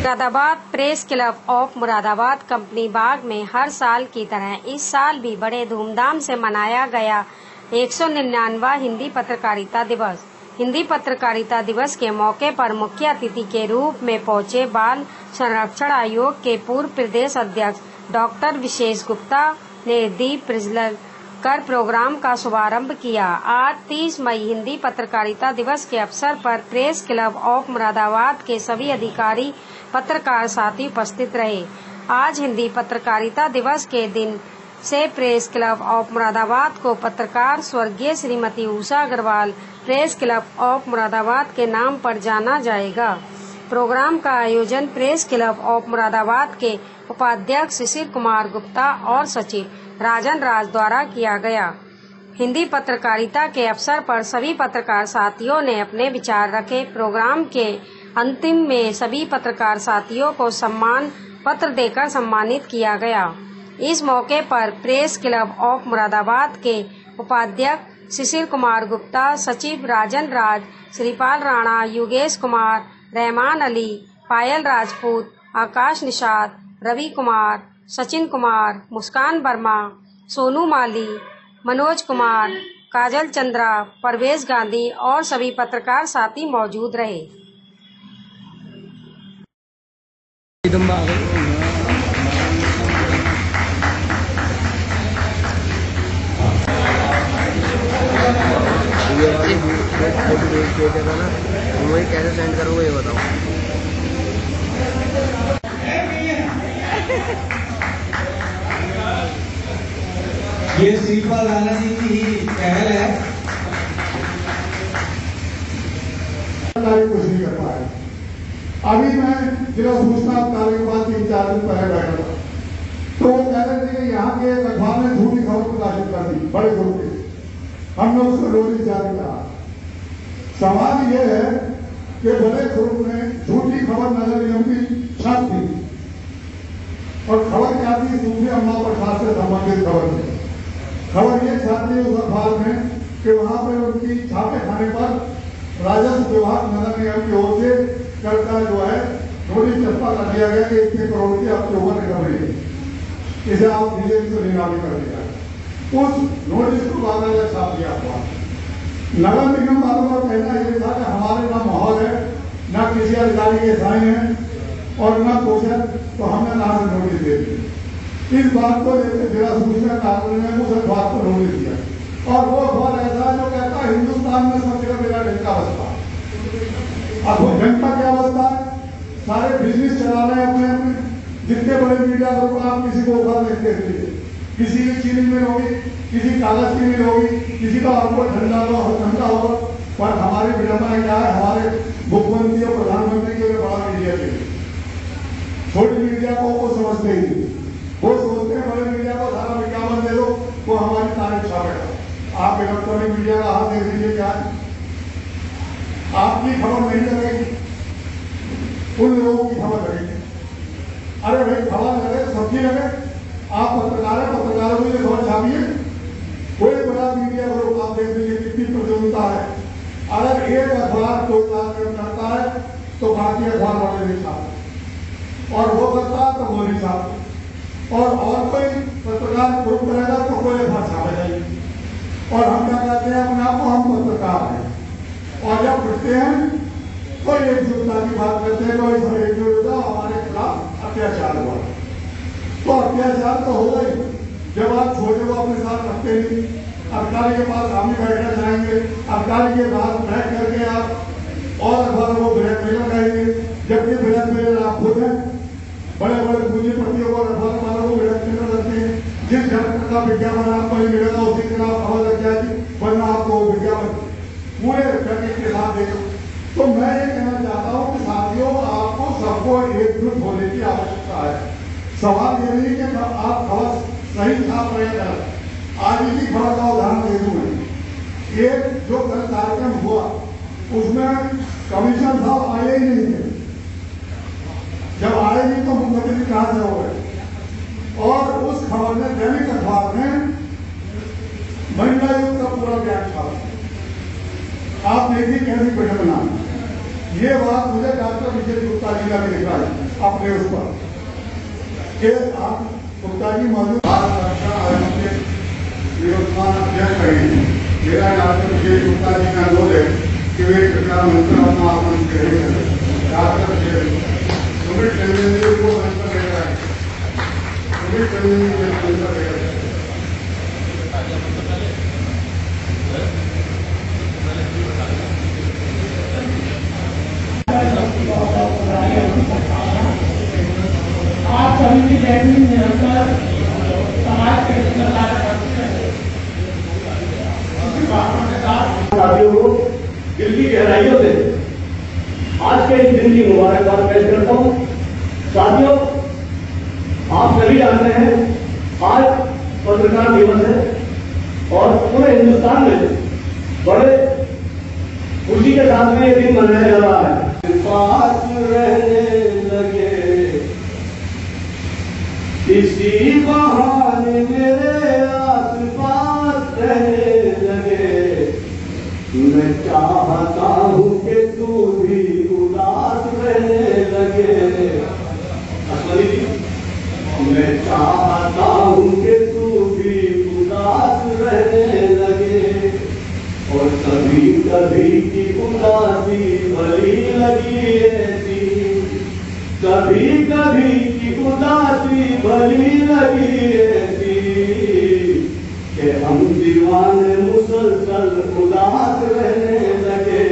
Moradabad press club of Moradabad company बाग में हर साल की तरह इस साल भी बड़े धूमधाम से मनाया गया 199वां हिंदी पत्रकारिता दिवस। हिंदी पत्रकारिता दिवस के मौके पर मुख्य अतिथि के रूप में पहुंचे बाल संरक्षण आयोग के पूर्व प्रदेश अध्यक्ष डॉक्टर विशेष गुप्ता ने दीप प्रज्वलन कर प्रोग्राम का शुभारंभ किया। आज 30 मई हिंदी पत्रकारिता दिवस के अवसर पर प्रेस क्लब ऑफ मुरादाबाद के सभी अधिकारी पत्रकार साथी उपस्थित रहे। आज हिंदी पत्रकारिता दिवस के दिन से प्रेस क्लब ऑफ मुरादाबाद को पत्रकार स्वर्गीय Shrimati Usha Agarwal press club of Moradabad के नाम पर जाना जाएगा। प्रोग्राम का आयोजन प्रेस क्लब ऑफ मुरादाबाद के उपाध्यक्ष शिशिर कुमार गुप्ता और सचिव राजन राज द्वारा किया गया। हिंदी पत्रकारिता के अवसर पर सभी पत्रकार साथियों ने अपने विचार रखे। प्रोग्राम के अंतिम में सभी पत्रकार साथियों को सम्मान पत्र देकर सम्मानित किया गया। इस मौके पर प्रेस क्लब ऑफ मुरादाबाद के उपाध्यक्ष शिशिर कुमार गुप्ता, सचिव राजन राज, श्रीपाल राणा, योगेश कुमार, रहमान अली, पायल राजपूत, आकाश निषाद, रवि कुमार, सचिन कुमार, मुस्कान वर्मा, सोनू माली, मनोज कुमार, काजल चंद्रा, परवेज गांधी और सभी पत्रकार साथी मौजूद रहे। कैसे सेंड करोगे ये बताओ। ये श्रीपाल राणा जी की पहल है। कुछ नहीं कर पाया। अभी मैं जिला सूचना कार्य के बाद 3-4 दिन पहले बैठा था, तो वो कह रहे थे कि यहाँ के अखबार ने झूठी खबर प्रकाशित कर दी बड़े ग्रुप के। हमने उसको नोटिस जारी करा। सवाल ये है कि बड़े ग्रुप ने झूठी खबर नगर निगम की छाप दी और खबर क्या थी? सूफी अम्मा प्रसाद से संबंधित खबर थी। खबर ये छापी उस अखबार में कि वहां पर उनकी छापे खाने पर राजस्व विभाग नगर निगम की ओर से करता जो है नोटिस चस्पा कर दिया गया कि इतने करोड़ की आपके ऊपर निकल रही है, इसे आप धीरे से नीलामी कर दिया। उस नोटिस को बाकायदा छाप दिया अखबार। नगर निगम वालों का कहना यह था कि हमारे ना माहौल है, न किसी अधिकारी के साइन है और न कुछ है, तो हमने ना नोटिस दे दी। इस बात को लेकर जिला सूचना कार्यालय ने उस अखबार को नोटिस दिया और वो अखबार ऐसा है जो कहता है हिंदुस्तान में सब जगह मेरा ढंग का अवस्था। अब वो ढंग का क्या अवस्था है? सारे बिजनेस चला रहे हैं अपने अपने। जितने बड़े मीडिया ग्रुप आप किसी को उखाड़ देखते थे, किसी की चीनी मिल होगी, किसी कागज की मिल होगी, किसी का आपको ठंडा होगा। पर हमारी विडंबना क्या है? हमारे मुख्यमंत्री और प्रधानमंत्री के बड़ा मीडिया के छोटी मीडिया को वो समझते ही, वो सोचते हैं बड़े मीडिया को सारा विज्ञापन दे दो, वो हमारी तारीफ छापेगा। आप इलेक्ट्रॉनिक मीडिया का हाथ देख लीजिए, क्या है? आपकी खबर नहीं लगेगी, उन लोगों की खबर लगेगी। अरे भाई खबर लगे, सबकी लगे। आप पत्रकार है, पत्रकारों को ये खबर छापिए। कोई बड़ा मीडिया ग्रुप आप देख लीजिए कितनी प्रतियोगिता है। अगर एक अखबार 2 लाख करता है तो बाकी अखबार वाले नहीं छापते, और वो करता है तो वो नहीं छापते, और कोई पत्रकार ग्रुप करेगा तो कोई अखबार छापेगा ही। और हम क्या कहते हैं अपने आप को? हम पत्रकार हैं। और जब उठते हैं तो एकजुटता की बात करते हैं, कोई सब एकजुट होगा, हमारे खिलाफ अत्याचार हुआ। तो अत्याचार तो होगा ही जब आप छोटे को अपने साथ रखते नहीं। अधिकारी के पास हम ही बैठना चाहेंगे, अधिकारी के बाद ब्रेक करके आप और अखबारों को ब्रेक नहीं लगाएंगे, जबकि ब्रेक मेरे आप खुद हैं। बड़े बड़े पूंजीपतियों को अखबार वालों को ब्रेक नहीं रखते हैं। जिस ढंग का विज्ञापन आपको नहीं मिलेगा उसी दिन आप खबर लग जाएगी, वरना आपको विज्ञापन पूरे पैकेज के साथ देगा। तो मैं ये कहना चाहता हूँ कि साथियों, आपको सबको एकजुट होने की आवश्यकता है। सवाल ये नहीं कि आप खबर सही छाप रहे हैं। आज की खबर का उदाहरण दे दूं मैं। एक जो कल कार्यक्रम हुआ उसमें कमिश्नर साहब आए ही नहीं थे। जब आए नहीं तो मुख्यमंत्री कहां से हो गए? और उस खबर ने दैनिक अखबार में महिला युक्त का पूरा बयान छापा। आप देखिए कैसी विडंबना। ये बात मुझे डॉक्टर विजय गुप्ता जी का भी लिखा है अपने उस पर कि आप गुप्ता जी मौजूद भारत रक्षा आयोग के निवर्तमान अध्यक्ष रहे। मेरा डॉक्टर विजय गुप्ता जी का अनुरोध है कि वे कृपया मंत्र अपना आगमन करें। डॉक्टर सुमित टंडन जी को मंत्र ले रहा है। सुमित टंडन जी को मंत्र ले रहा है। आप सभी की जैसी निरंतर समाज के साथियों को दिल की गहराइयों से आज के इस दिन की मुबारकबाद पेश करता हूँ। साथियों, आप सभी जानते हैं आज पत्रकार दिवस है और पूरे हिंदुस्तान में बड़े खुशी के साथ में ये दिन मनाया जा रहा है। पास रहने लगे इसी बहाने मेरे आस पास रहने लगे। मैं चाहता हूँ कि तू भी उदास रहने लगे। मैं चाहता हूँ कि तू भी उदास रहने लगे। और कभी कभी की उदासी भली लगी ऐसी, कभी कभी की उदासी भली लगी ऐसी कि हम दीवाने मुसलसल उदास रहने लगे।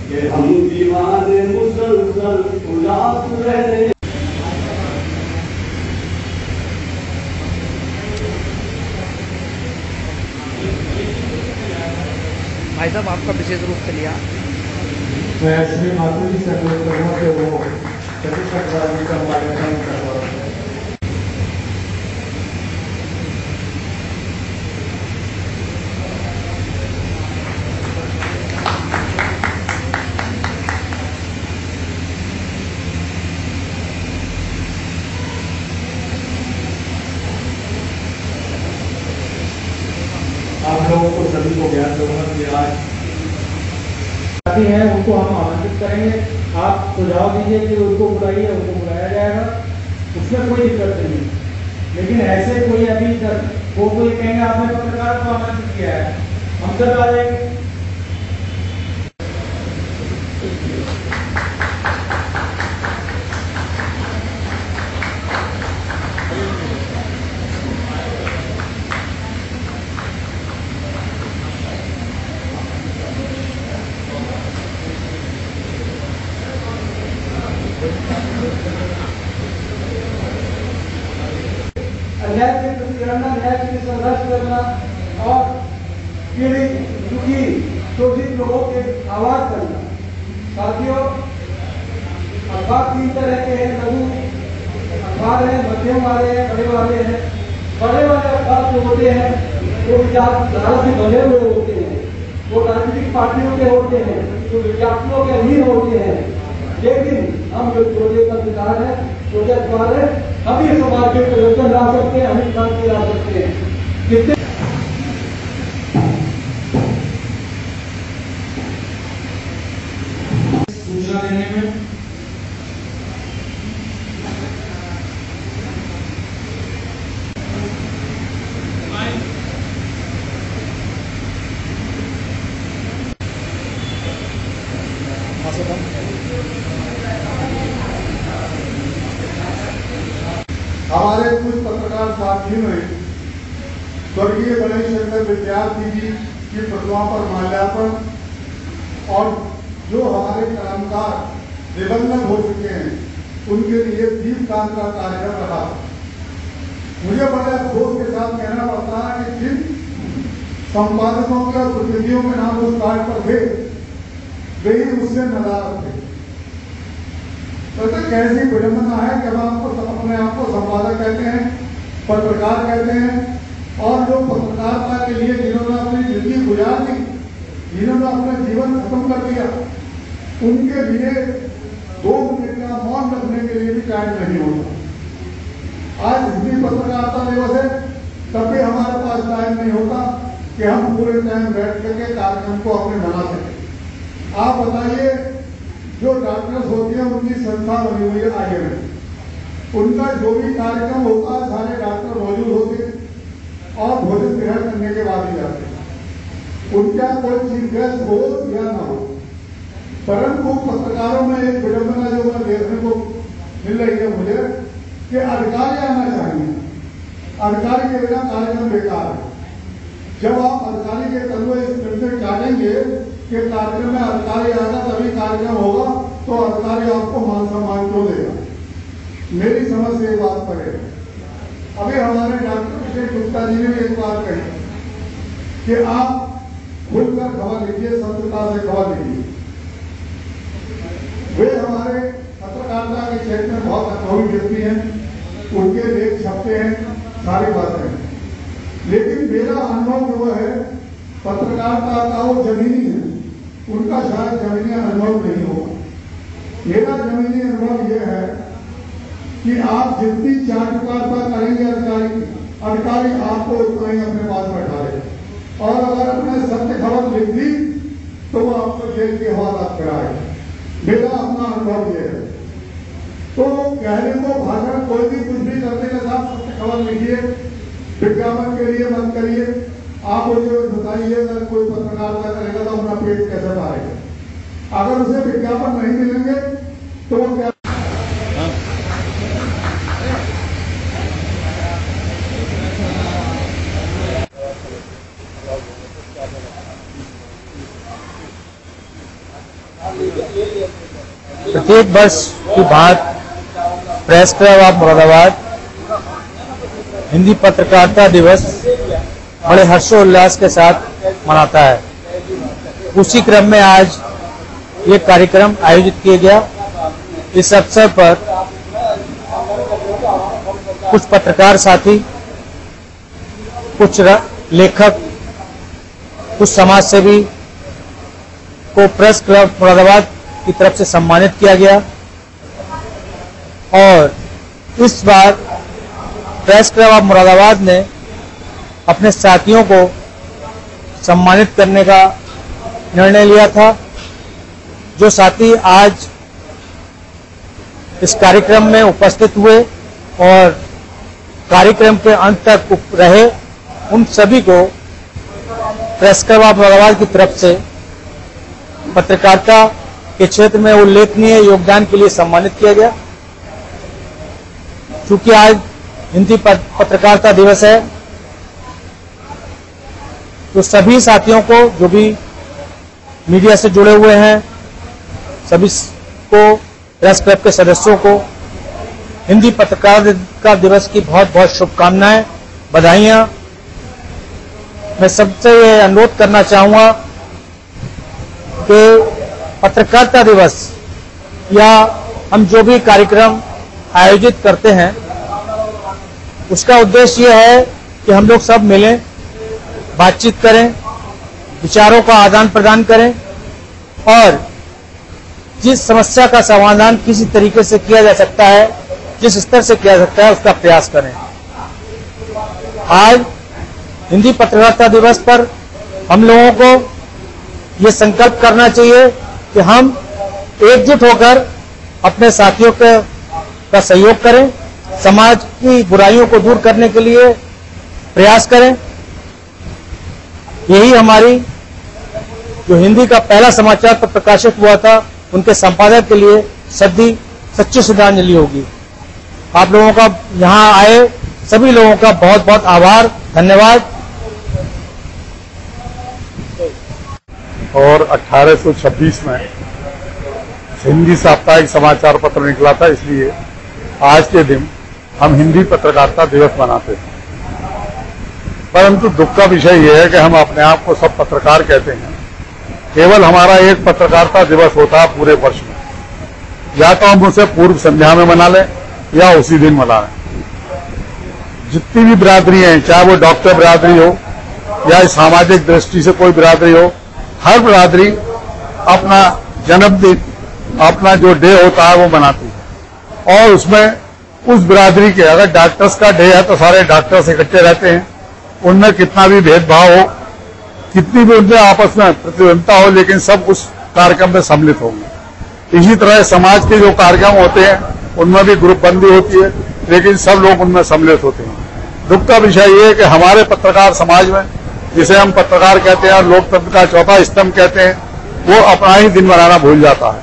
कि हम दीवाने मुसलसल उदास रहने। भाई साहब आपका विशेष रूप से लिया। मैं श्री माधुरी जी से अनुरोध करूँगा कि वो चतुर्थी का माल्यार्पण करवा रहे हैं। आप लोगों को सभी को ज्ञान दूंगा कि आज हैं उनको हम आमंत्रित करेंगे। आप सुझाव दीजिए कि उनको बुलाइए, उनको बुलाया जाएगा, उसमें कोई दिक्कत नहीं है। लेकिन ऐसे कोई अभी तक वो कोई कहेंगे आपने पत्रकार को आमंत्रित किया है, हम सब आ जाएंगे। अन्याय के प्रति लड़ना, न्याय के लिए संघर्ष करना और पीड़ित, दुखी, शोषित लोगों के आवाज करना। साथियों, अखबार 3 तरह के हैं। लघु अखबार है, मध्यम वाले हैं, बड़े वाले हैं। बड़े वाले अखबार जो होते हैं वो विचारधारा से बने हुए होते हैं, वो राजनीतिक पार्टियों के होते हैं, जो विज्ञापनों के अधीन होते हैं। लेकिन हम जो छोटे पत्रकार है, छोटे अखबार है, हम ये समाज में परिवर्तन ला सकते हैं, हम क्रांति ला सकते हैं। कितने सूचना देने में हमारे कुछ पत्रकार साथियों ने स्वर्गीय गणेश शंकर विद्यार्थी जी की प्रतिमा पर माल्यार्पण और जो हमारे कलाकार दिवंगत हो चुके हैं उनके लिए दीपदान का कार्यक्रम रहा। मुझे बड़े अफसोस के साथ कहना पड़ता है कि जिन संपादकों के और प्रतिनिधियों के नाम उस कार्ड पर थे वे ही उससे नदारत थे। तो कैसी विडंबना है कि हम आपको अपने आप को संपादक कहते हैं, पत्रकार कहते हैं और जो पत्रकारिता के लिए जिन्होंने अपनी जिंदगी गुजार दी, जिन्होंने अपना जीवन खत्म कर दिया, उनके लिए 2 मिनट का मौन रखने के लिए भी टाइम नहीं होता। आज हिंदी पत्रकारिता दिवस है, तब भी हमारे पास टाइम नहीं होता कि हम पूरे टाइम बैठ करके कार्यक्रम को अपने बना सकें। आप बताइए, जो डॉक्टर्स होती हैं उनकी संस्था बनी हुई है आगे में, उनका जो भी कार्यक्रम होता है सारे डॉक्टर मौजूद होते हैं और भोजन ग्रहण करने के बाद ही जाते हैं। उनका कोई चीफ गेस्ट हो या ना हो, परंतु पत्रकारों में एक विडंबना जो मैं देखने को मिल रही है मुझे कि अधिकारी आना चाहिए, अधिकारी के बिना कार्यक्रम बेकार है। जब आप अधिकारी के तलवे इस तरह से काटेंगे कि कार्यक्रम में अधिकारी आएगा तभी कार्यक्रम होगा, तो अधिकारी आपको मान सम्मान क्यों देगा? मेरी समझ से ये बात पर है। अभी हमारे डॉक्टर विजय गुप्ता जी ने एक बात कही कि आप खुलकर खबर लीजिए, संतता से खबर लीजिए। वे हमारे पत्रकारिता के क्षेत्र में बहुत अनुभवी व्यक्ति हैं, उनके लेख छपते हैं, सारी बातें हैं। लेकिन मेरा अनुभव जो है पत्रकारिता का वो जमीनी है, उनका शायद जमीनी अनुभव नहीं होगा। मेरा जमीनी अनुभव यह है कि आप जितनी चाटुकारिता करेंगे अधिकारी आपको उतना ही अपने पास बैठा ले, और अगर अपने सत्य खबर लिख दी तो वो आपको जेल के हवालात कराए। मेरा अपना अनुभव यह है। तो कहने को भाषण कोई भी कुछ भी करने के साथ सत्य खबर लिखिए, विज्ञापन के लिए मत करिए। आप मुझे बताइए अगर कोई पत्रकारिता करेगा तो अपना पेट कैसे भरेगा? अगर उसे विज्ञापन नहीं मिलेंगे तो वो क्या? प्रत्येक वर्ष की बात press club of Moradabad Hindi पत्रकारिता दिवस बड़े हर्षोल्लास के साथ मनाता है। उसी क्रम में आज ये कार्यक्रम आयोजित किया गया। इस अवसर पर कुछ पत्रकार साथी, कुछ लेखक, कुछ समाजसेवी को प्रेस क्लब मुरादाबाद की तरफ से सम्मानित किया गया। और इस बार प्रेस क्लब ऑफ मुरादाबाद ने अपने साथियों को सम्मानित करने का निर्णय लिया था। जो साथी आज इस कार्यक्रम में उपस्थित हुए और कार्यक्रम के अंत तक रहे, उन सभी को प्रेस क्लब ऑफ मुरादाबाद की तरफ से पत्रकारिता के क्षेत्र में उल्लेखनीय योगदान के लिए सम्मानित किया गया। चूंकि आज हिंदी पत्रकारिता दिवस है, तो सभी साथियों को जो भी मीडिया से जुड़े हुए हैं, सभी को, प्रेस क्लब के सदस्यों को हिंदी पत्रकारिता दिवस की बहुत बहुत शुभकामनाएं, बधाइयां। मैं सबसे ये अनुरोध करना चाहूंगा कि पत्रकारिता दिवस या हम जो भी कार्यक्रम आयोजित करते हैं, उसका उद्देश्य यह है कि हम लोग सब मिलें, बातचीत करें, विचारों का आदान प्रदान करें और जिस समस्या का समाधान किसी तरीके से किया जा सकता है, जिस स्तर से किया जा सकता है, उसका प्रयास करें। आज हिंदी पत्रकारिता दिवस पर हम लोगों को ये संकल्प करना चाहिए कि हम एकजुट होकर अपने साथियों का सहयोग करें, समाज की बुराइयों को दूर करने के लिए प्रयास करें। यही हमारी जो हिंदी का पहला समाचार पत्र प्रकाशित हुआ था, उनके संपादक के लिए सच्ची श्रद्धांजलि होगी। आप लोगों का यहाँ आए सभी लोगों का बहुत बहुत आभार, धन्यवाद। और 1826 में हिंदी साप्ताहिक समाचार पत्र निकला था, इसलिए आज के दिन हम हिंदी पत्रकारिता दिवस मनाते हैं। परंतु दुख का विषय यह है कि हम अपने आप को सब पत्रकार कहते हैं। केवल हमारा एक पत्रकारिता दिवस होता है पूरे वर्ष में, या तो हम उसे पूर्व संध्या में मना लें या उसी दिन मना लें। जितनी भी बिरादरी हैं, चाहे वो डॉक्टर बिरादरी हो या सामाजिक दृष्टि से कोई बिरादरी हो, हर बिरादरी अपना जन्मदिन, अपना जो डे होता है वो मनाती है। और उसमें उस बिरादरी के, अगर डॉक्टर्स का डे है तो सारे डॉक्टर्स इकट्ठे रहते हैं। उनमें कितना भी भेदभाव हो, कितनी भी उनमें आपस में प्रतिद्वंदता हो, लेकिन सब उस कार्यक्रम में सम्मिलित होंगे। इसी तरह समाज के जो कार्यक्रम होते हैं उनमें भी ग्रुप बंदी होती है, लेकिन सब लोग उनमें सम्मिलित होते हैं। दुख का विषय ये है कि हमारे पत्रकार समाज में, जिसे हम पत्रकार कहते हैं और लोकतंत्र का चौथा स्तंभ कहते हैं, वो अपना ही दिन मनाना भूल जाता है।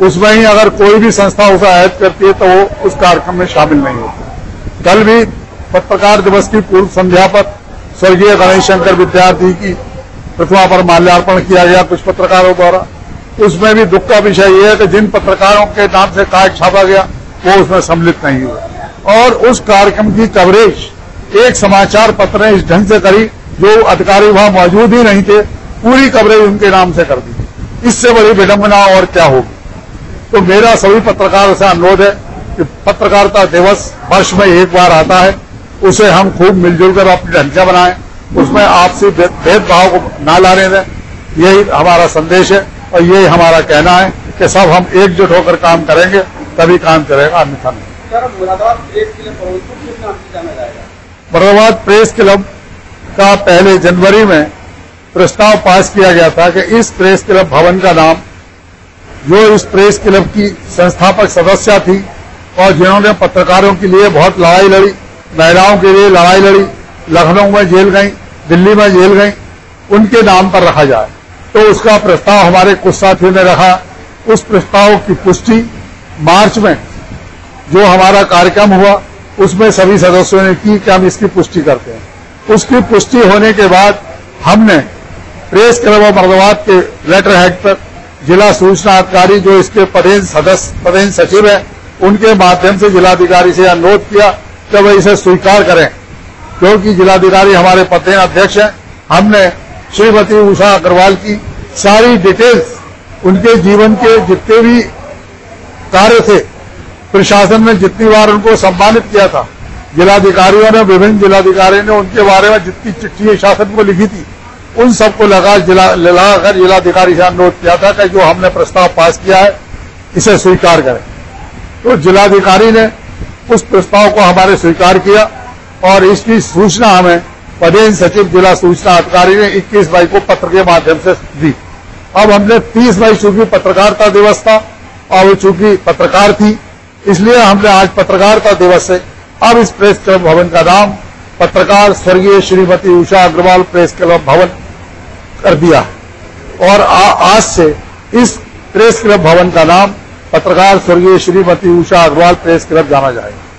उसमें ही अगर कोई भी संस्था उसे आयोजित करती है तो वो उस कार्यक्रम में शामिल नहीं होती। कल भी पत्रकार दिवस की पूर्व संध्या पर स्वर्गीय गणेश शंकर विद्यार्थी की प्रतिमा पर माल्यार्पण किया गया कुछ पत्रकारों द्वारा। उसमें भी दुख का विषय यह है कि जिन पत्रकारों के नाम से कार्ड छापा गया वो उसमें सम्मिलित नहीं हुए, और उस कार्यक्रम की कवरेज एक समाचार पत्र ने इस ढंग से करी, जो अधिकारी वहां मौजूद ही नहीं थे, पूरी कवरेज उनके नाम से कर दी। इससे बड़ी विडंबना और क्या होगी। तो मेरा सभी पत्रकारों से अनुरोध है कि पत्रकारिता दिवस वर्ष में एक बार आता है, उसे हम खूब मिलजुल कर अपनी ढांचा बनाएं, उसमें आपसी भेदभाव को ना लाने दें। यही हमारा संदेश है और यही हमारा कहना है कि सब हम एकजुट होकर काम करेंगे तभी काम चलेगा, अन्यथा नहीं। मुरादाबाद प्रेस क्लब किस नाम से जाना जाएगा? मुरादाबाद प्रेस क्लब का पहले जनवरी में प्रस्ताव पास किया गया था कि इस प्रेस क्लब भवन का नाम, जो इस प्रेस क्लब की संस्थापक सदस्य थी और जिन्होंने पत्रकारों के लिए बहुत लड़ाई लड़ी, महिलाओं के लिए लड़ाई लड़ी, लखनऊ में जेल गई, दिल्ली में जेल गई, उनके नाम पर रखा जाए। तो उसका प्रस्ताव हमारे कुछ साथियों ने रखा। उस प्रस्ताव की पुष्टि मार्च में जो हमारा कार्यक्रम हुआ उसमें सभी सदस्यों ने की कि हम इसकी पुष्टि करते हैं। उसकी पुष्टि होने के बाद हमने प्रेस क्लब ऑफ मुरादाबाद के लेटर हेड पर जिला सूचना अधिकारी, जो इसके पदेन सचिव है, उनके माध्यम से जिलाधिकारी से अनुरोध किया कि वह इसे स्वीकार करें, क्योंकि जिलाधिकारी हमारे पदेन अध्यक्ष हैं। हमने श्रीमती उषा अग्रवाल की सारी डिटेल्स, उनके जीवन के जितने भी कार्य थे, प्रशासन ने जितनी बार उनको सम्मानित किया था, जिलाधिकारियों ने, विभिन्न जिलाधिकारियों ने उनके बारे में जितनी चिट्ठी शासन को लिखी थी, उन सबको लगाकर जिलाधिकारी से अनुरोध किया था कि जो हमने प्रस्ताव पास किया है इसे स्वीकार करें। तो जिलाधिकारी ने उस प्रस्ताव को हमारे स्वीकार किया और इसकी सूचना हमें पदेन सचिव जिला सूचना अधिकारी ने 21 मई को पत्र के माध्यम से दी। अब हमने 30 मई चूंकि पत्रकारिता दिवस था और वो चूंकि पत्रकार थी, इसलिए हमने आज पत्रकारिता दिवस से अब इस प्रेस क्लब भवन का नाम पत्रकार स्वर्गीय श्रीमती उषा अग्रवाल प्रेस क्लब भवन कर दिया है। और आज से इस प्रेस क्लब भवन का नाम पत्रकार स्वर्गीय श्रीमती उषा अग्रवाल प्रेस क्लब जाना जाएगा।